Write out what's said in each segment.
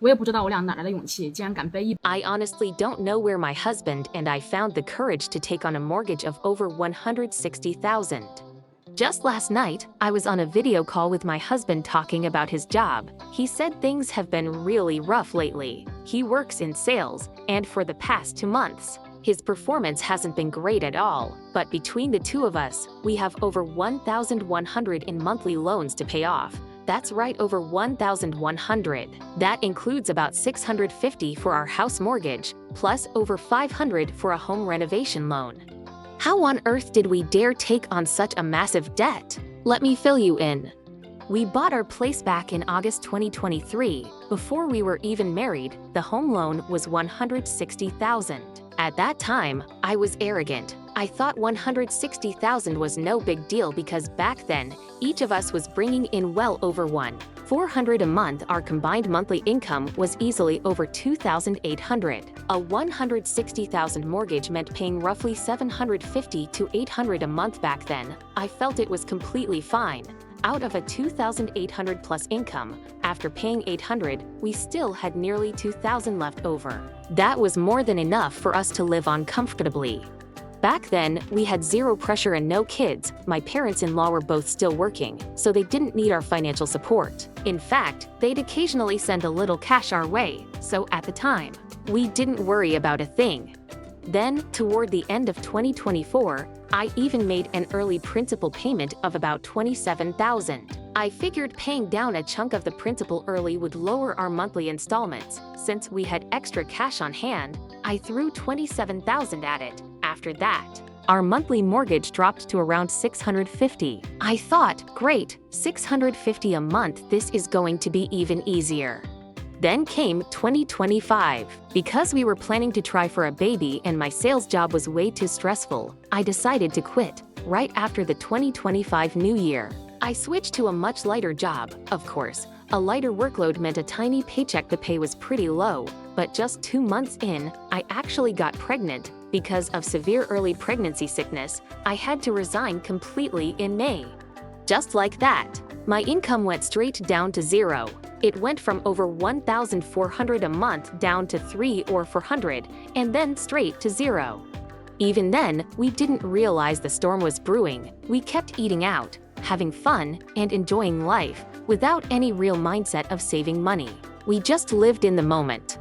我也不知道我俩哪来的勇气，竟然敢背一。I honestly don't know where my husband and I found the courage to take on a mortgage of over $160,000. Just last night, I was on a video call with my husband talking about his job. He said things have been really rough lately. He works in sales, and for the past 2 months, his performance hasn't been great at all. But between the two of us, we have over $1,100 in monthly loans to pay off. That's right, over $1,100. That includes about $650 for our house mortgage, plus over $500 for a home renovation loan. How on earth did we dare take on such a massive debt? Let me fill you in. We bought our place back in August 2023. Before we were even married, the home loan was $160,000. At that time, I was arrogant. I thought $160,000 was no big deal because back then, each of us was bringing in well over $400 a month. Our combined monthly income was easily over $2,800. A $160,000 mortgage meant paying roughly $750 to $800 a month back then. I felt it was completely fine. Out of a $2,800 plus income, after paying $800, we still had nearly $2,000 left over. That was more than enough for us to live on comfortably. Back then, we had zero pressure and no kids. My parents-in-law were both still working, so they didn't need our financial support. In fact, they'd occasionally send a little cash our way, so at the time, we didn't worry about a thing. Then, toward the end of 2024, I even made an early principal payment of about $27,000. I figured paying down a chunk of the principal early would lower our monthly installments. Since we had extra cash on hand, I threw $27,000 at it. After that, our monthly mortgage dropped to around $650. I thought, great, $650 a month, this is going to be even easier. Then came 2025. Because we were planning to try for a baby and my sales job was way too stressful, I decided to quit right after the 2025 New Year. I switched to a much lighter job. Of course, a lighter workload meant a tiny paycheck. The pay was pretty low, but just 2 months in, I actually got pregnant. Because of severe early pregnancy sickness, I had to resign completely in May. Just like that, my income went straight down to zero. It went from over $1,400 a month down to $300 or $400, and then straight to zero. Even then, we didn't realize the storm was brewing. We kept eating out, having fun, and enjoying life, without any real mindset of saving money. We just lived in the moment.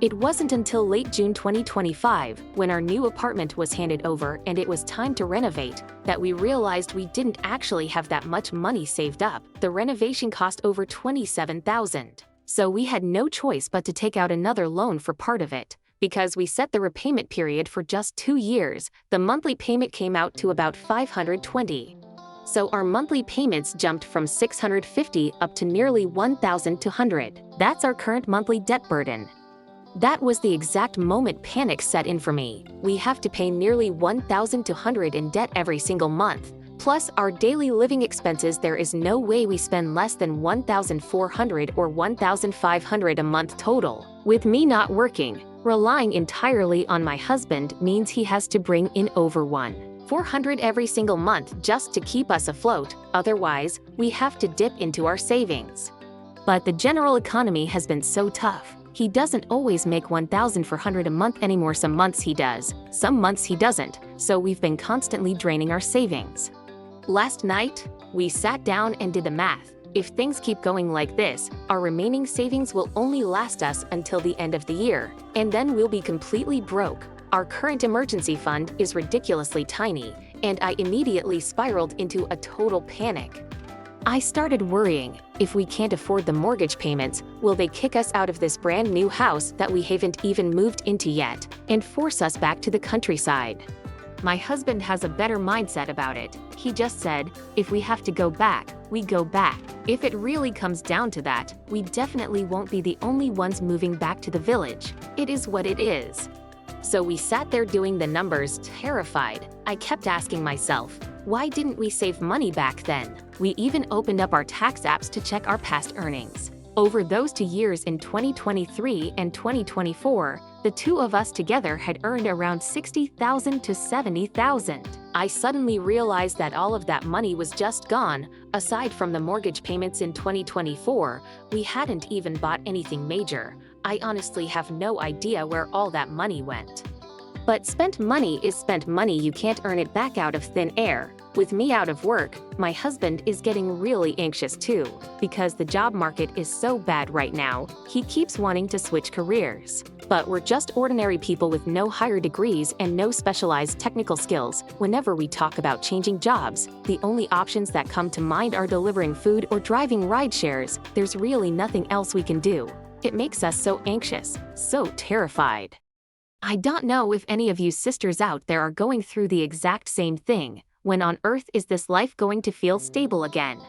It wasn't until late June 2025, when our new apartment was handed over and it was time to renovate, that we realized we didn't actually have that much money saved up. The renovation cost over $27,000. So we had no choice but to take out another loan for part of it. Because we set the repayment period for just 2 years, the monthly payment came out to about $520. So our monthly payments jumped from $650 up to nearly $1,200. That's our current monthly debt burden. That was the exact moment panic set in for me. We have to pay nearly $1,200 in debt every single month. Plus our daily living expenses. There is no way we spend less than $1,400 or $1,500 a month total. With me not working, relying entirely on my husband means he has to bring in over $400 every single month just to keep us afloat. Otherwise, we have to dip into our savings. But the general economy has been so tough. He doesn't always make $1,400 a month anymore. Some months he does, some months he doesn't, so we've been constantly draining our savings. Last night, we sat down and did the math. If things keep going like this, our remaining savings will only last us until the end of the year, and then we'll be completely broke. Our current emergency fund is ridiculously tiny, and I immediately spiraled into a total panic. I started worrying, if we can't afford the mortgage payments, will they kick us out of this brand new house that we haven't even moved into yet, and force us back to the countryside? My husband has a better mindset about it. He just said, if we have to go back, we go back. If it really comes down to that, we definitely won't be the only ones moving back to the village. It is what it is. So we sat there doing the numbers, terrified. I kept asking myself, why didn't we save money back then? We even opened up our tax apps to check our past earnings. Over those 2 years in 2023 and 2024, the two of us together had earned around 60,000 to 70,000. I suddenly realized that all of that money was just gone. Aside from the mortgage payments in 2024, we hadn't even bought anything major. I honestly have no idea where all that money went. But spent money is spent money, you can't earn it back out of thin air. With me out of work, my husband is getting really anxious too, because the job market is so bad right now. He keeps wanting to switch careers. But we're just ordinary people with no higher degrees and no specialized technical skills. Whenever we talk about changing jobs, the only options that come to mind are delivering food or driving ride shares. There's really nothing else we can do. It makes us so anxious, so terrified. I don't know if any of you sisters out there are going through the exact same thing. When on earth is this life going to feel stable again?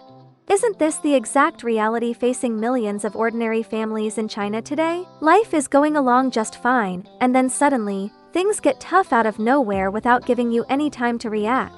Isn't this the exact reality facing millions of ordinary families in China today? Life is going along just fine, and then suddenly, things get tough out of nowhere without giving you any time to react.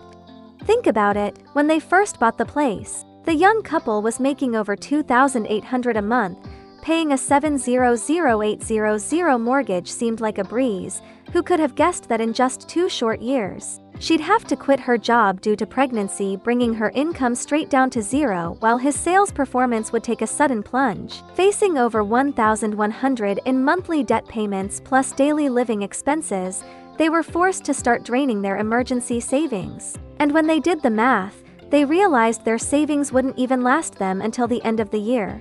Think about it, when they first bought the place, the young couple was making over $2,800 a month. Paying a $700,800 mortgage seemed like a breeze. Who could have guessed that in just 2 short years, she'd have to quit her job due to pregnancy, bringing her income straight down to zero, while his sales performance would take a sudden plunge. Facing over $1,100 in monthly debt payments plus daily living expenses, they were forced to start draining their emergency savings. And when they did the math, they realized their savings wouldn't even last them until the end of the year.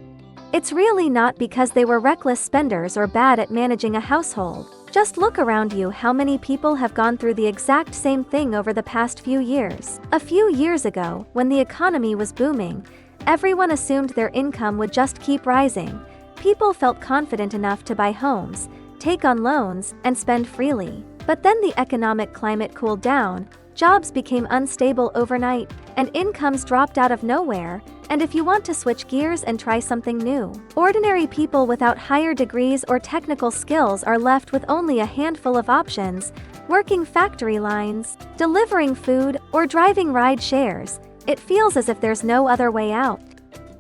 It's really not because they were reckless spenders or bad at managing a household. Just look around you, how many people have gone through the exact same thing over the past few years. A few years ago, when the economy was booming, everyone assumed their income would just keep rising. People felt confident enough to buy homes, take on loans, and spend freely. But then the economic climate cooled down, jobs became unstable overnight, and incomes dropped out of nowhere. And if you want to switch gears and try something new, ordinary people without higher degrees or technical skills are left with only a handful of options: working factory lines, delivering food, or driving ride shares. It feels as if there's no other way out.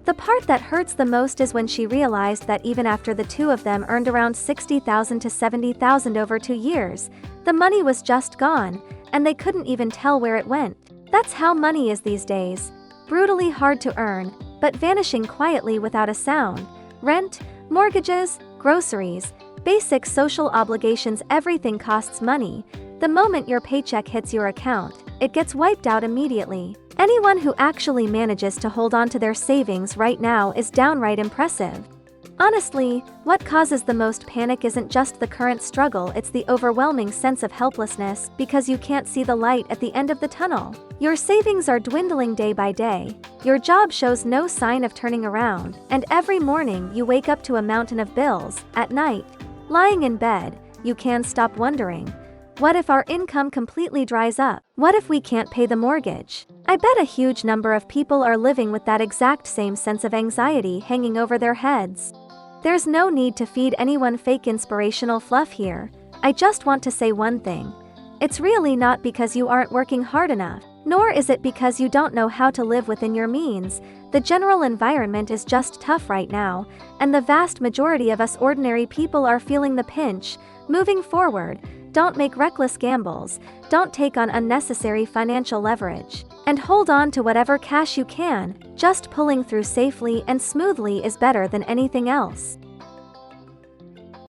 The part that hurts the most is when she realized that even after the two of them earned around 60,000 to 70,000 over 2 years, the money was just gone, and they couldn't even tell where it went. That's how money is these days. Brutally hard to earn, but vanishing quietly without a sound. Rent, mortgages, groceries, basic social obligations, everything costs money. The moment your paycheck hits your account, it gets wiped out immediately. Anyone who actually manages to hold on to their savings right now is downright impressive. Honestly, what causes the most panic isn't just the current struggle, it's the overwhelming sense of helplessness because you can't see the light at the end of the tunnel. Your savings are dwindling day by day, your job shows no sign of turning around, and every morning you wake up to a mountain of bills. At night, lying in bed, you can't stop wondering, what if our income completely dries up? What if we can't pay the mortgage? I bet a huge number of people are living with that exact same sense of anxiety hanging over their heads. There's no need to feed anyone fake inspirational fluff here. I just want to say one thing. It's really not because you aren't working hard enough, nor is it because you don't know how to live within your means. The general environment is just tough right now, and the vast majority of us ordinary people are feeling the pinch. Moving forward, don't make reckless gambles, don't take on unnecessary financial leverage, and hold on to whatever cash you can. Just pulling through safely and smoothly is better than anything else.